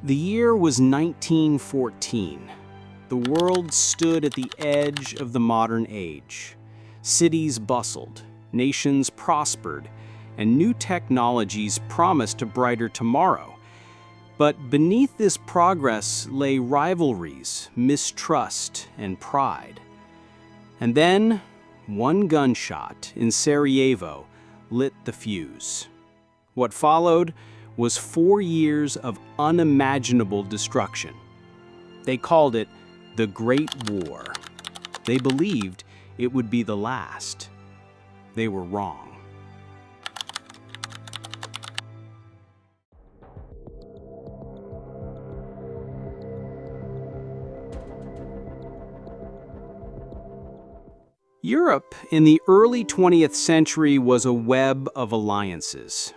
The year was 1914. The world stood at the edge of the modern age. Cities bustled, nations prospered, and new technologies promised a brighter tomorrow. But beneath this progress lay rivalries, mistrust, and pride. And then, one gunshot in Sarajevo lit the fuse. What followed was 4 years of unimaginable destruction. They called it the Great War. They believed it would be the last. They were wrong. Europe in the early 20th century was a web of alliances.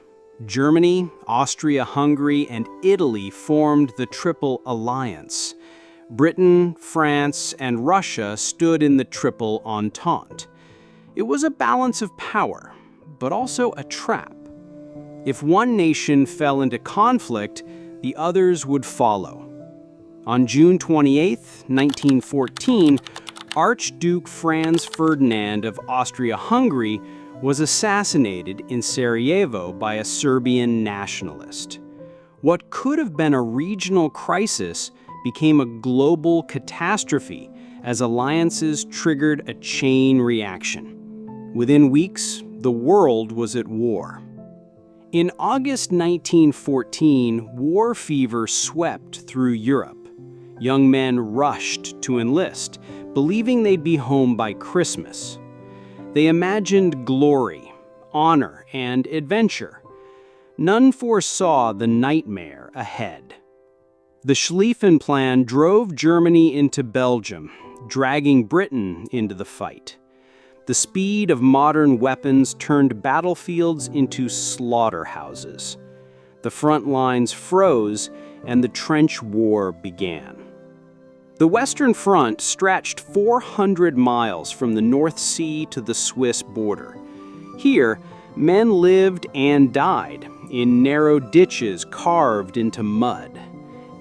Germany, Austria-Hungary, and Italy formed the Triple Alliance. Britain, France, and Russia stood in the Triple Entente. It was a balance of power, but also a trap. If one nation fell into conflict, the others would follow. On June 28, 1914, Archduke Franz Ferdinand of Austria-Hungary was assassinated in Sarajevo by a Serbian nationalist. What could have been a regional crisis became a global catastrophe as alliances triggered a chain reaction. Within weeks, the world was at war. In August 1914, war fever swept through Europe. Young men rushed to enlist, believing they'd be home by Christmas. They imagined glory, honor, and adventure. None foresaw the nightmare ahead. The Schlieffen Plan drove Germany into Belgium, dragging Britain into the fight. The speed of modern weapons turned battlefields into slaughterhouses. The front lines froze, and the trench war began. The Western Front stretched 400 miles from the North Sea to the Swiss border. Here, men lived and died in narrow ditches carved into mud.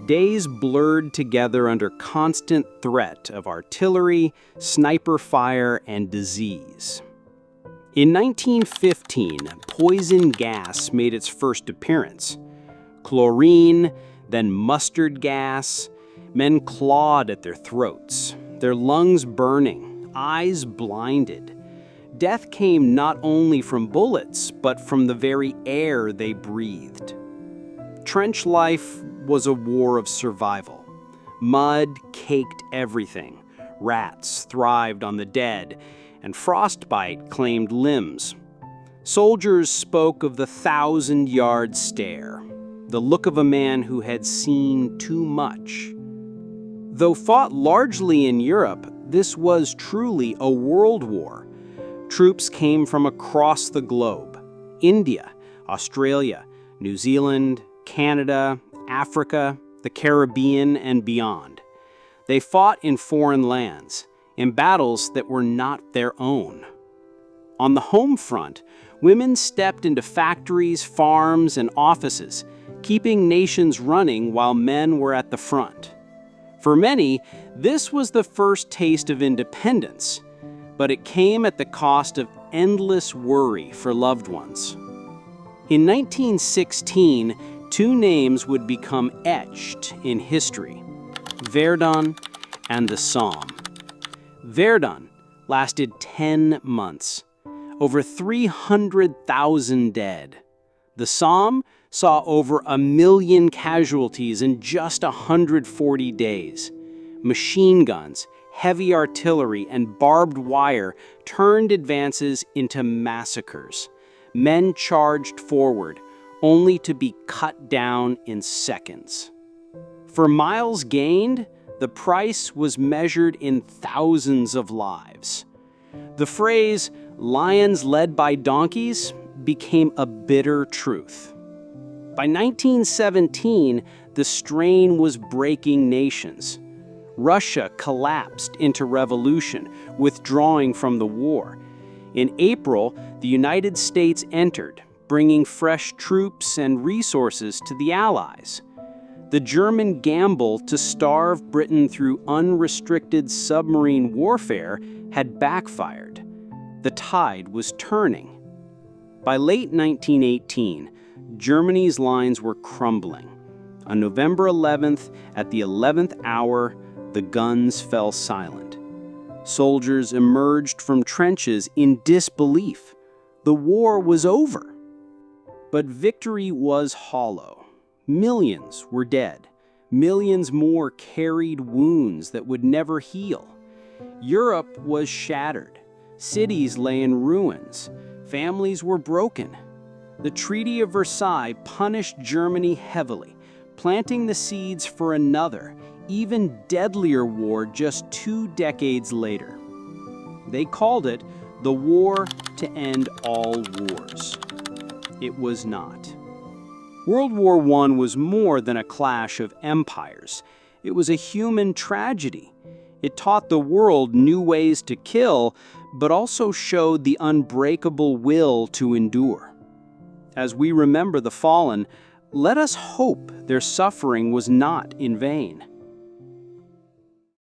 Days blurred together under constant threat of artillery, sniper fire, and disease. In 1915, poison gas made its first appearance. Chlorine, then mustard gas. Men clawed at their throats, their lungs burning, eyes blinded. Death came not only from bullets, but from the very air they breathed. Trench life was a war of survival. Mud caked everything. Rats thrived on the dead, and frostbite claimed limbs. Soldiers spoke of the 1,000-yard stare, the look of a man who had seen too much. Though fought largely in Europe, this was truly a world war. Troops came from across the globe: India, Australia, New Zealand, Canada, Africa, the Caribbean, and beyond. They fought in foreign lands, in battles that were not their own. On the home front, women stepped into factories, farms, and offices, keeping nations running while men were at the front. For many, this was the first taste of independence, but it came at the cost of endless worry for loved ones. In 1916, two names would become etched in history: Verdun and the Somme. Verdun lasted 10 months, over 300,000 dead. The Somme saw over 1 million casualties in just 140 days. Machine guns, heavy artillery, and barbed wire turned advances into massacres. Men charged forward, only to be cut down in seconds. For miles gained, the price was measured in thousands of lives. The phrase, "lions led by donkeys," became a bitter truth. By 1917, the strain was breaking nations. Russia collapsed into revolution, withdrawing from the war. In April, the United States entered, bringing fresh troops and resources to the Allies. The German gamble to starve Britain through unrestricted submarine warfare had backfired. The tide was turning. By late 1918, Germany's lines were crumbling. On November 11th, at the 11th hour, the guns fell silent. Soldiers emerged from trenches in disbelief. The war was over. But victory was hollow. Millions were dead. Millions more carried wounds that would never heal. Europe was shattered. Cities lay in ruins. Families were broken. The Treaty of Versailles punished Germany heavily, planting the seeds for another, even deadlier war just 2 decades later. They called it the War to End All Wars. It was not. World War I was more than a clash of empires. It was a human tragedy. It taught the world new ways to kill, but also showed the unbreakable will to endure. As we remember the fallen, let us hope their suffering was not in vain.